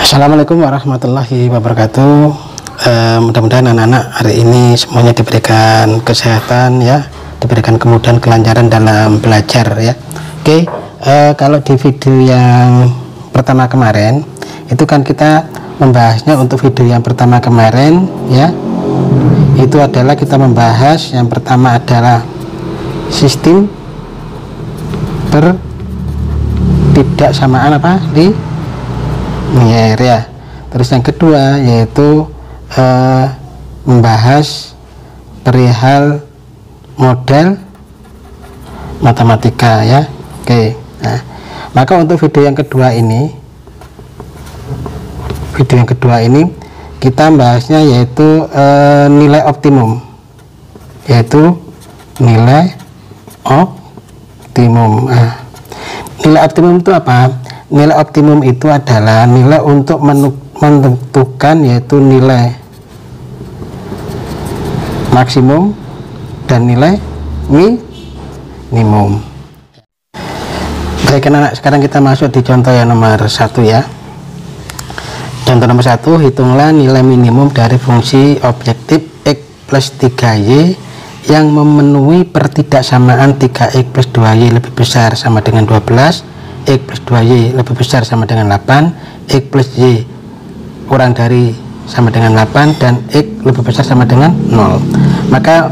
Assalamualaikum warahmatullahi wabarakatuh. Mudah-mudahan anak-anak hari ini semuanya diberikan kesehatan ya, diberikan kemudahan kelancaran dalam belajar ya. Oke, kalau di video yang pertama kemarin itu kan kita membahasnya, untuk video yang pertama kemarin ya, itu adalah kita membahas yang pertama adalah sistem pertidaksamaan apa di Linear ya. Terus yang kedua yaitu membahas perihal model matematika ya. Oke, nah, maka untuk video yang kedua ini kita bahasnya yaitu nilai optimum, yaitu nilai optimum. Nah, nilai optimum itu apa? Nilai optimum itu adalah nilai untuk menentukan yaitu nilai maksimum dan nilai minimum. Baik anak-anak, sekarang kita masuk di contoh yang nomor 1 ya. Contoh nomor 1, hitunglah nilai minimum dari fungsi objektif x plus 3y yang memenuhi pertidaksamaan 3x plus 2y lebih besar sama dengan 12, x plus 2y lebih besar sama dengan 8, x plus y kurang dari sama dengan 8, dan x lebih besar sama dengan 0. Maka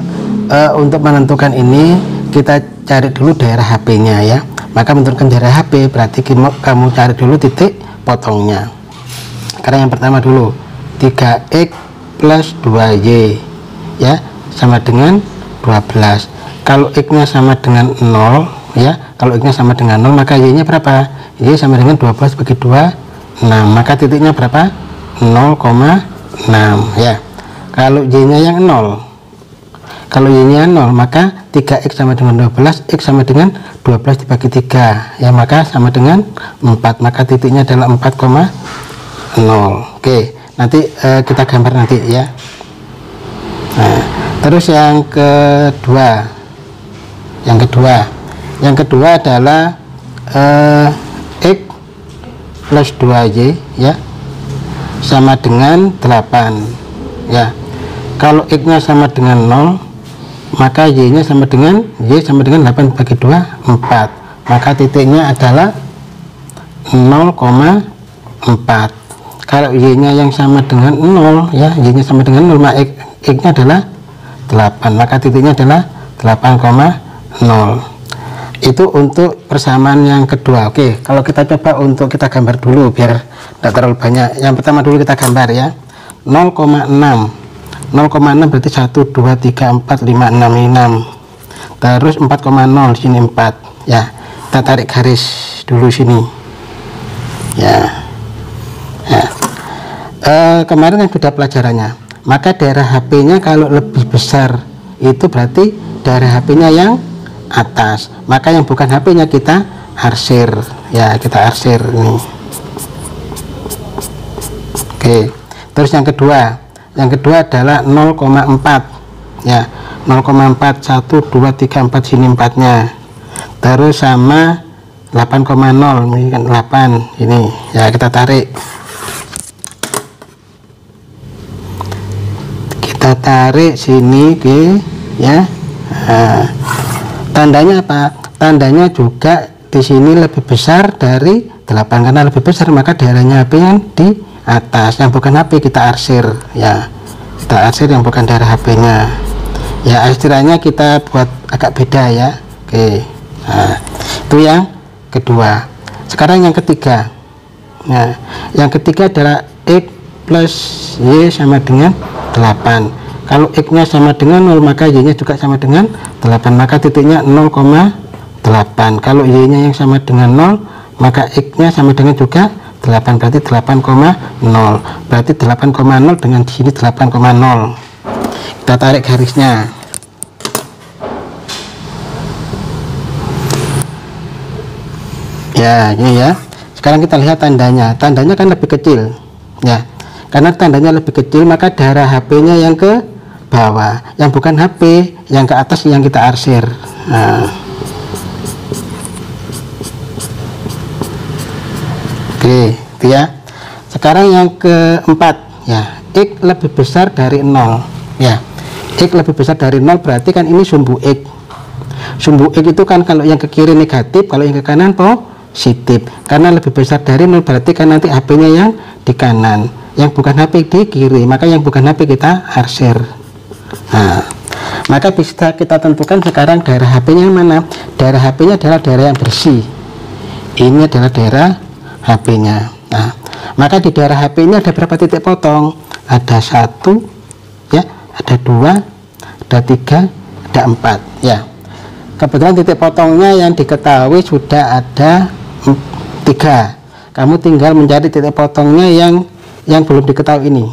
untuk menentukan ini kita cari dulu daerah HP nya ya. Maka menentukan daerah HP berarti kamu cari dulu titik potongnya. Karena yang pertama dulu 3x plus 2y ya sama dengan 12. Kalau x nya sama dengan 0 ya, kalau x nya sama dengan 0 maka y nya berapa? Y sama dengan 12 bagi 2, 6. Maka titiknya berapa? 0,6 ya. Kalau y nya yang 0, kalau y nya 0 maka 3x sama dengan 12, x sama dengan 12 dibagi 3 ya, maka sama dengan 4. Maka titiknya adalah 4,0. Oke, nanti kita gambar nanti ya. Nah, terus yang kedua adalah x plus 2y ya sama dengan 8 ya. Kalau x nya sama dengan 0 maka y nya sama dengan 8 bagi 2, 4. Maka titiknya adalah 0,4. Kalau y nya yang sama dengan 0 ya, y nya sama dengan 0 maka x nya adalah 8, maka titiknya adalah 8,0. Itu untuk persamaan yang kedua. Oke, kalau kita coba untuk kita gambar dulu biar tidak terlalu banyak. Yang pertama dulu kita gambar ya. 0,6 berarti 1, 2, 3, 4, 5, 6 ini 6. Terus 4,0 sini 4 ya. Kita tarik garis dulu sini ya. Kemarin yang beda pelajarannya, maka daerah HP nya kalau lebih besar itu berarti daerah HP nya yang atas, maka yang bukan HP nya kita arsir ya, kita arsir ini. Oke, terus yang kedua adalah 0,4 ya, 0,4 1, 2, 3, 4 sini 4 nya, terus sama 8,0 ini kan 8 ini ya, kita tarik sini oke ya. Nah, tandanya apa? Tandanya juga di sini lebih besar dari 8, karena lebih besar maka daerahnya HP yang di atas, yang bukan HP kita arsir ya, kita arsir yang bukan daerah HP nya ya. Istilahnya kita buat agak beda ya. Oke, nah, itu yang kedua. Sekarang yang ketiga. Nah, yang ketiga adalah x plus y sama dengan 8. Kalau x nya sama dengan 0 maka y nya juga sama dengan 8, maka titiknya 0,8. Kalau y nya yang sama dengan 0 maka x nya sama dengan juga 8, berarti 8,0. Berarti 8,0 dengan di sini 8,0. Kita tarik garisnya. Ya, ini ya. Sekarang kita lihat tandanya. Tandanya kan lebih kecil ya. Karena tandanya lebih kecil maka daerah HP nya yang ke bawah, yang bukan HP yang ke atas yang kita arsir. Nah, oke, itu ya. Sekarang yang keempat ya, X lebih besar dari 0 ya. X lebih besar dari 0 berarti kan ini sumbu X. Sumbu X itu kan kalau yang ke kiri negatif, kalau yang ke kanan positif. Karena lebih besar dari 0 berarti kan nanti HP-nya yang di kanan, yang bukan HP di kiri, maka yang bukan HP kita arsir. Nah, maka bisa kita tentukan sekarang daerah HP-nya mana. Daerah HP-nya adalah daerah yang bersih. Ini adalah daerah HP-nya. Nah, maka di daerah HP ini ada berapa titik potong? Ada 1 ya, ada 2, ada 3, ada 4 ya. Kebetulan titik potongnya yang diketahui sudah ada 3. Kamu tinggal mencari titik potongnya yang belum diketahui ini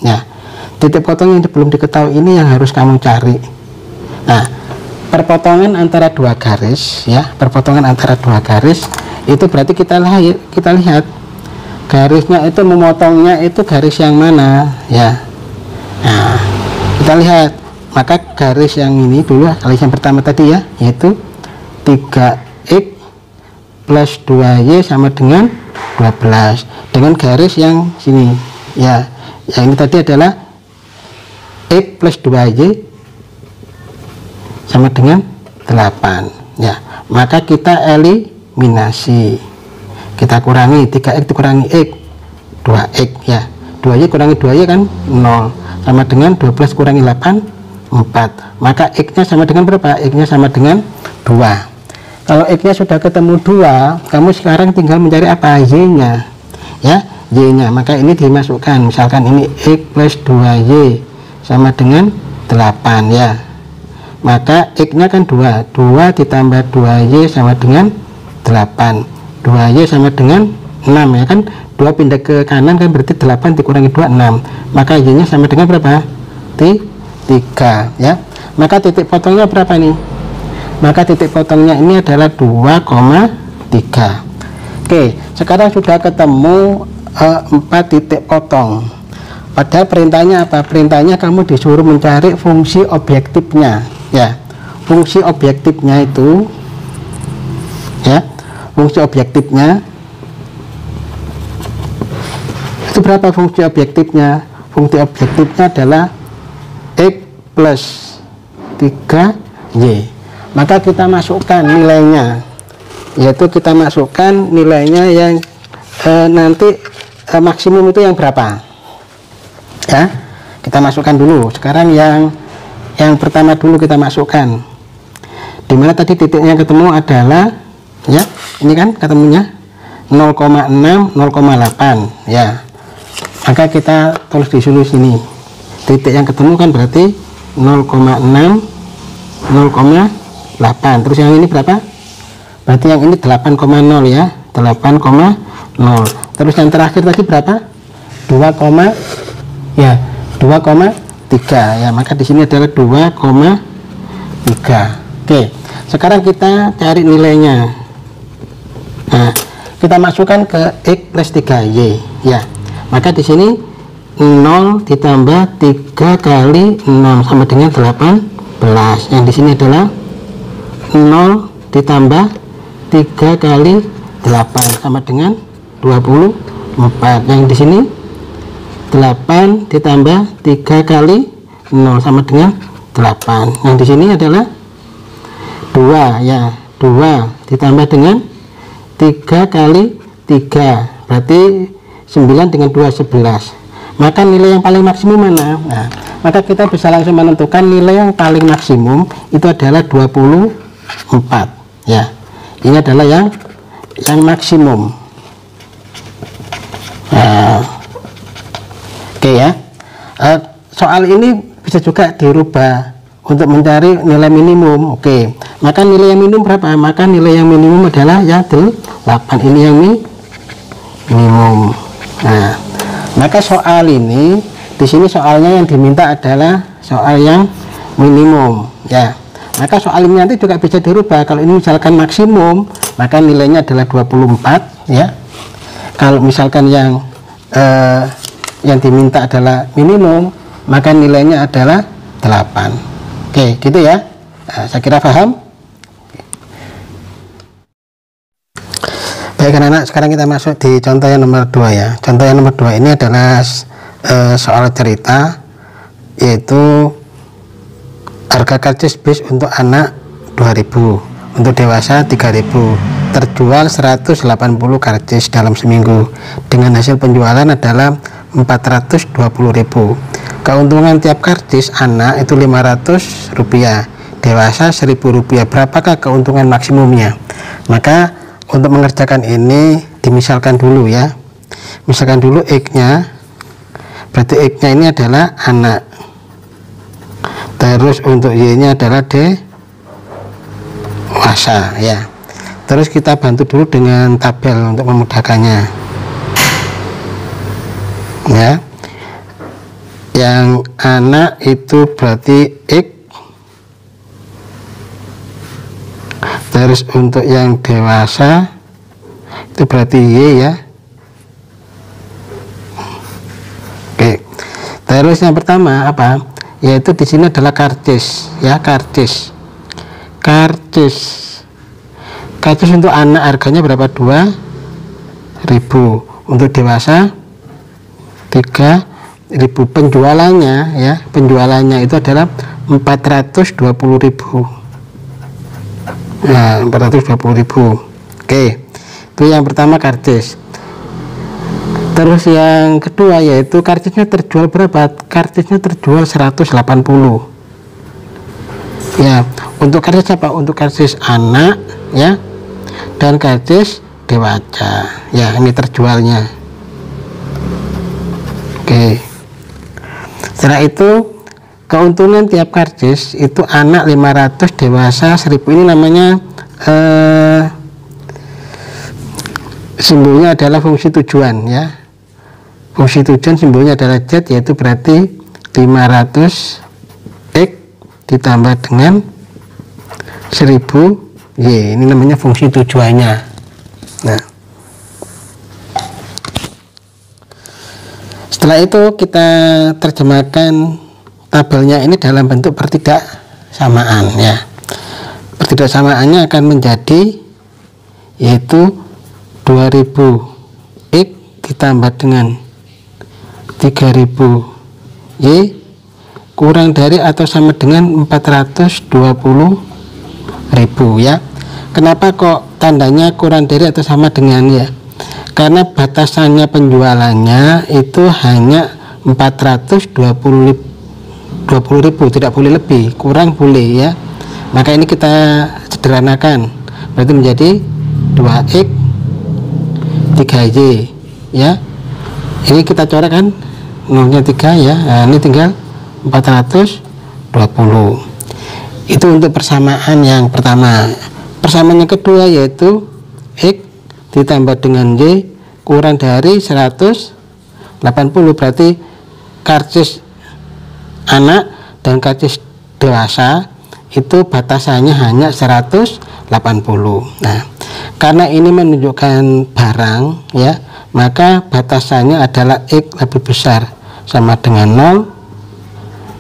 ya. Titik potong yang belum diketahui ini yang harus kamu cari. Nah, perpotongan antara 2 garis ya, perpotongan antara 2 garis itu berarti kita lihat garisnya itu memotongnya itu garis yang mana ya. Nah, kita lihat, maka garis yang ini dulu, garis yang pertama tadi ya, yaitu 3x plus 2y sama dengan 12, dengan garis yang sini ya, yang ini tadi adalah x plus 2y sama dengan 8 ya. Maka kita eliminasi, kita kurangi 3x dikurangi x 2x ya, 2y kurangi 2y kan 0, sama dengan 12 kurangi 8 4, maka x nya sama dengan berapa? X nya sama dengan 2. Kalau x nya sudah ketemu 2, kamu sekarang tinggal mencari apa? Y nya ya, y nya, maka ini dimasukkan, misalkan ini x plus 2y sama dengan 8 ya, maka x nya kan 2 ditambah 2y sama dengan 8, 2y sama dengan 6 ya kan, 2 pindah ke kanan kan berarti 8 dikurangi 2 6, maka y nya sama dengan berapa? 3 ya. Maka titik potongnya berapa nih? Maka titik potongnya ini adalah 2,3. Oke, sekarang sudah ketemu 4 titik potong. Padahal perintahnya apa? Perintahnya kamu disuruh mencari fungsi objektifnya ya. Fungsi objektifnya itu ya, fungsi objektifnya itu berapa? Fungsi objektifnya adalah x plus 3y. Maka kita masukkan nilainya, yaitu kita masukkan nilainya yang nanti maksimum itu yang berapa ya. Kita masukkan dulu. Sekarang yang pertama dulu kita masukkan, dimana tadi titiknya ketemu adalah ya, ini kan ketemunya 0,6 0,8 ya. Maka kita tulis di sini titik yang ketemu kan berarti 0,6 0,8, terus yang ini berapa? Berarti yang ini 8,0 ya, 8,0. Terus yang terakhir tadi berapa? 2,3 ya, maka di sini adalah 2,3. Oke, sekarang kita cari nilainya. Nah, kita masukkan ke x plus 3y ya, maka di sini 0 ditambah 3 kali 6 sama dengan 18, yang di sini adalah 0 ditambah 3 kali 8 sama dengan 24, yang di sini 8 ditambah 3 kali 0 sama dengan 8, yang di sini adalah 2 ya, 2 ditambah dengan 3 kali 3 berarti 9 dengan 2 11. Maka nilai yang paling maksimum mana? Nah, maka kita bisa langsung menentukan nilai yang paling maksimum itu adalah 24 ya. Ini adalah yang maksimum. Nah, oke ya. Soal ini bisa juga dirubah untuk mencari nilai minimum. Oke, maka nilai yang minimum berapa? Maka nilai yang minimum adalah yang 8. Ini yang minimum. Nah, maka soal ini di sini soalnya yang diminta adalah soal yang minimum ya. Maka soal ini nanti juga bisa dirubah. Kalau ini misalkan maksimum, maka nilainya adalah 24 ya. Kalau misalkan yang diminta adalah minimum, maka nilainya adalah 8. Oke, gitu ya. Nah, saya kira paham. Baik anak-anak, sekarang kita masuk di contoh yang nomor 2 ya. Contoh yang nomor 2 ini adalah soal cerita, yaitu harga karcis bis untuk anak 2000, untuk dewasa 3000, terjual 180 karcis dalam seminggu, dengan hasil penjualan adalah 420.000. Keuntungan tiap karcis anak itu 500 rupiah, dewasa 1000 rupiah. Berapakah keuntungan maksimumnya? Maka untuk mengerjakan ini dimisalkan dulu ya. Misalkan dulu X-nya, berarti X-nya ini adalah anak, terus untuk Y-nya adalah dewasa ya. Terus kita bantu dulu dengan tabel untuk memudahkannya ya. Yang anak itu berarti X, terus untuk yang dewasa itu berarti Y ya. Oke, terus yang pertama apa? Yaitu di sini adalah karcis ya, karcis untuk anak harganya berapa? 2.000, untuk dewasa 3.000. Penjualannya ya, penjualannya itu adalah 420.000 ya, 420.000. Oke, itu yang pertama karcis. Terus yang kedua yaitu karcisnya terjual berapa? Karcisnya terjual 180 ya. Untuk karcis apa? Untuk karcis anak ya, dan karcis dewasa ya, ini terjualnya. Oke, setelah itu keuntungan tiap karcis itu anak 500, dewasa 1000. Ini namanya simbolnya adalah fungsi tujuan ya. Fungsi tujuan simbolnya adalah Z, yaitu berarti 500 X ditambah dengan 1000 Y. Ini namanya fungsi tujuannya. Nah, setelah itu kita terjemahkan tabelnya ini dalam bentuk pertidaksamaan ya. Pertidaksamaannya akan menjadi yaitu 2000 X ditambah dengan 3000 Y kurang dari atau sama dengan 420.000 ya. Kenapa kok tandanya kurang dari atau sama dengan ya? Karena batasannya penjualannya itu hanya 420.000, tidak boleh lebih, kurang boleh ya. Maka ini kita sederhanakan, berarti menjadi 2X 3Y ya. Ini kita coretkan nolnya 3 ya. Nah, ini tinggal 420. Itu untuk persamaan yang pertama. Persamaan yang kedua yaitu X ditambah dengan Y kurang dari 180, berarti karcis anak dan karcis dewasa itu batasannya hanya 180. Nah, karena ini menunjukkan barang ya, maka batasannya adalah X lebih besar sama dengan 0,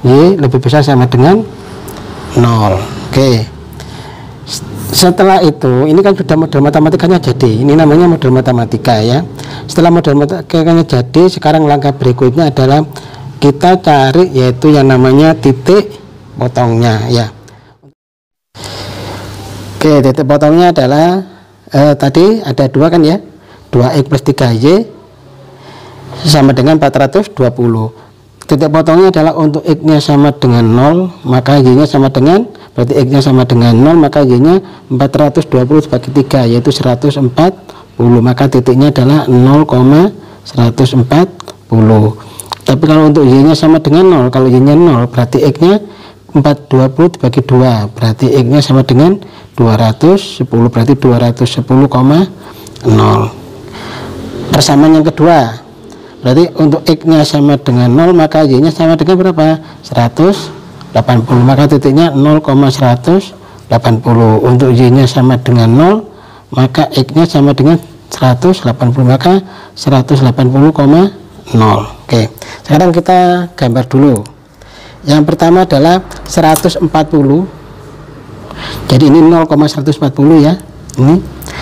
Y lebih besar sama dengan 0. Oke, setelah itu ini kan sudah model matematikanya jadi, ini namanya model matematika ya. Setelah model matematikanya jadi, sekarang langkah berikutnya adalah kita cari yaitu yang namanya titik potongnya ya. Oke, titik potongnya adalah tadi ada 2 kan ya, 2X plus 3Y sama dengan 420. Titik potongnya adalah untuk X nya sama dengan 0, maka Y nya sama dengan, berarti X nya sama dengan 0, maka Y nya 420 dibagi 3 yaitu 140, maka titiknya adalah 0,140. Tapi kalau untuk Y nya sama dengan 0, kalau Y nya 0 berarti X nya 420 dibagi 2, berarti X nya sama dengan 210, berarti 210,0. Persamaan yang kedua, berarti untuk X nya sama dengan 0, maka Y nya sama dengan berapa? 180, maka titiknya 0,180. Untuk Y nya sama dengan 0, maka X nya sama dengan 180, maka 180,0. Oke, sekarang kita gambar dulu. Yang pertama adalah 140, jadi ini 0,140 ya. Ini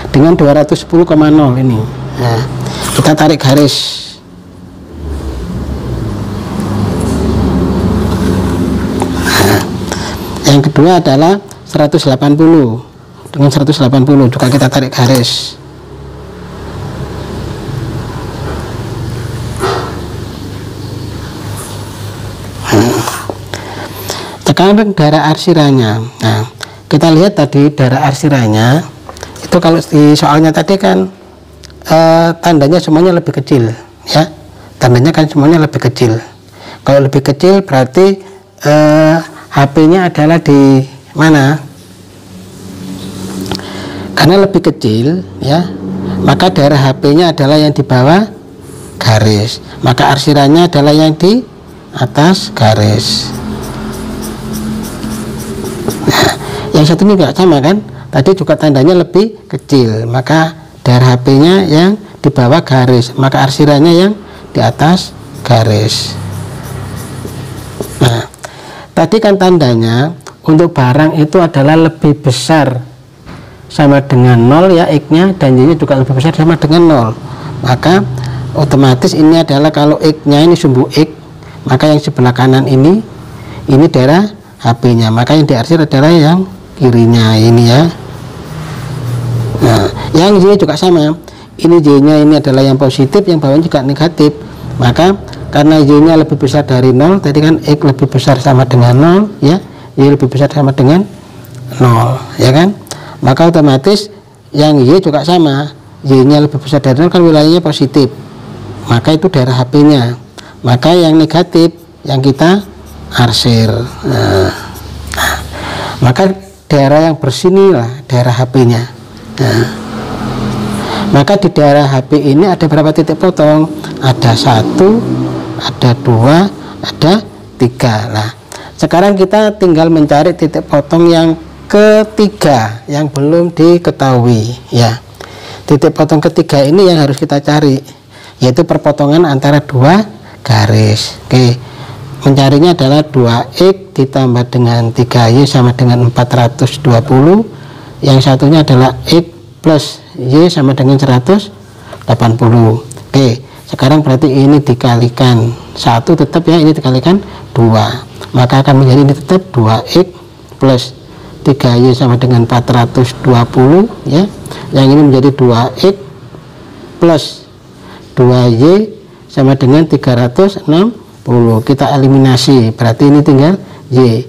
dengan 210,0 ini. Nah, kita tarik garis. Nah, yang kedua adalah 180 dengan 180 juga kita tarik garis. Sekarang daerah arsiranya. Nah, kita lihat tadi daerah arsiranya itu kalau di soalnya tadi kan tandanya semuanya lebih kecil, ya. Tandanya kan semuanya lebih kecil. Kalau lebih kecil berarti HP-nya adalah di mana? Karena lebih kecil, ya, maka daerah HP-nya adalah yang di bawah garis, maka arsirannya adalah yang di atas garis. Nah, yang satu ini juga sama kan, tadi juga tandanya lebih kecil, maka daerah HP-nya yang di bawah garis, maka arsirannya yang di atas garis. Nah, tadi kan tandanya untuk barang itu adalah lebih besar sama dengan 0, ya, X-nya, dan Y-nya juga lebih besar sama dengan 0, maka otomatis ini adalah kalau X-nya ini sumbu X, maka yang sebelah kanan ini daerah HP-nya, maka yang diarsir adalah yang kirinya ini, ya. Nah, yang Y juga sama, ini Y-nya ini adalah yang positif, yang bawahnya juga negatif, maka karena Y-nya lebih besar dari 0, tadi kan X lebih besar sama dengan 0, ya, Y lebih besar sama dengan 0, ya kan, maka otomatis yang Y juga sama, Y-nya lebih besar dari 0 kan wilayahnya positif, maka itu daerah HP-nya, maka yang negatif yang kita arsir. Nah, maka daerah yang bersih inilah daerah HP-nya. Nah, maka di daerah HP ini ada berapa titik potong? Ada 1, ada 2, ada 3. Nah, sekarang kita tinggal mencari titik potong yang ketiga yang belum diketahui, ya. Titik potong ketiga ini yang harus kita cari, yaitu perpotongan antara dua garis. Oke, mencarinya adalah 2X ditambah dengan 3Y sama dengan 420, yang satunya adalah X plus Y sama dengan 180. Oke, sekarang berarti ini dikalikan 1 tetap, ya, ini dikalikan 2, maka akan menjadi ini tetap 2X plus 3Y sama dengan 420, ya, yang ini menjadi 2X plus 2Y sama dengan 360. Kita eliminasi, berarti ini tinggal Y.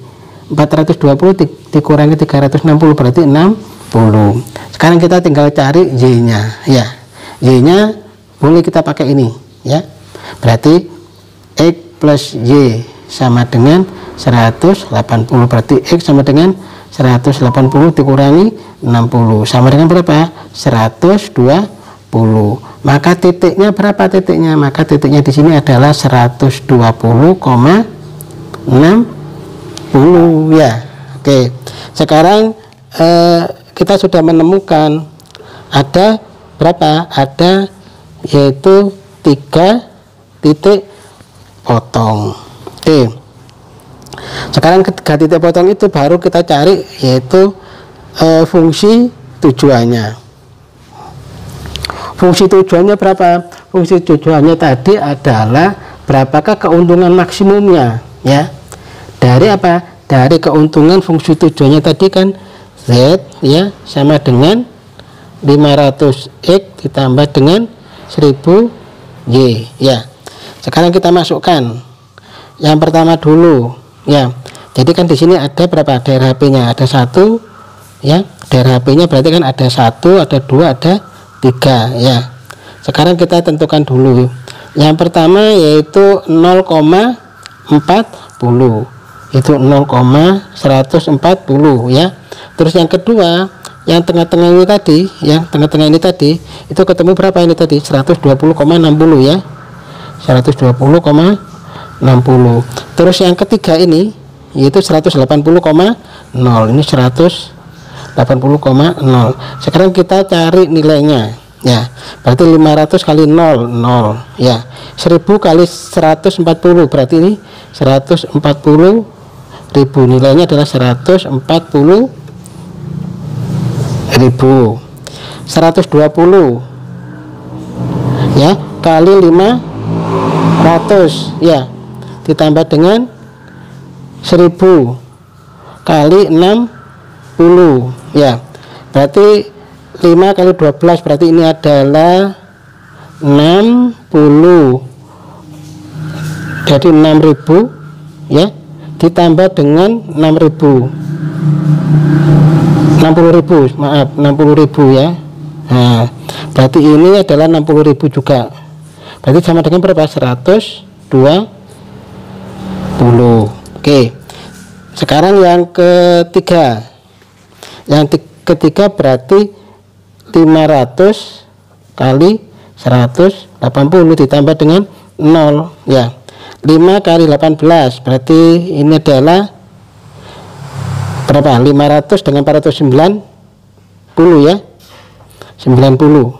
420 dikurangi 360 berarti 60. Sekarang kita tinggal cari Y-nya, ya. Y-nya boleh kita pakai ini, ya, berarti X plus Y sama dengan 180, berarti X sama dengan 180 dikurangi 60 sama dengan berapa? 120. Maka titiknya berapa titiknya? Maka titiknya di sini adalah 120,60, ya. Oke, sekarang kita sudah menemukan ada berapa? Ada yaitu 3 titik potong. Oke, sekarang ketiga titik potong itu baru kita cari yaitu fungsi tujuannya. Fungsi tujuannya berapa? Fungsi tujuannya tadi adalah berapakah keuntungan maksimumnya, ya. Dari apa? Dari keuntungan fungsi tujuannya tadi kan Z, ya, sama dengan 500X ditambah dengan 1000Y, ya. Sekarang kita masukkan yang pertama dulu, ya. Jadi kan di sini ada berapa? Daerah HP-nya ada 1, ya. Daerah HP-nya berarti kan ada 1, ada 2, ada 3, ya. Sekarang kita tentukan dulu. Yang pertama yaitu 0,40. Itu 0,140, ya. Terus yang kedua, yang tengah-tengah ini tadi, yang tengah-tengah ini tadi, itu ketemu berapa ini tadi? 120,60, ya. 120,60. Terus yang ketiga ini yaitu 180,0. Ini 180,0. Sekarang kita cari nilainya, ya. Berarti 500 kali 0, 0, ya. 1000 kali 140 berarti ini 140.000. Nilainya adalah 140.000. 120 ya, kali 500 ya, ditambah dengan 1000 kali 60 ya, berarti 5 kali 12 berarti ini adalah 60, jadi 6000 ya, ditambah dengan 60.000 maaf 60.000 ya. Nah, berarti ini adalah 60.000 juga, berarti sama dengan berapa? 120. Oke, sekarang yang ketiga. Yang ketiga berarti 500 kali 180 ditambah dengan 0 ya, 5 kali 18 berarti ini adalah berapa? 500 dengan 490 ya, 90.000.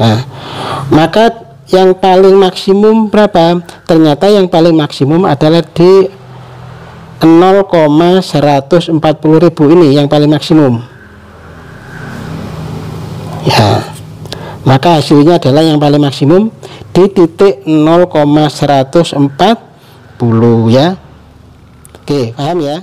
Nah, maka yang paling maksimum berapa? Ternyata yang paling maksimum adalah di 0,140.000 ini yang paling maksimum ya, maka hasilnya adalah yang paling maksimum di titik 0,140 ya. Oke, paham ya?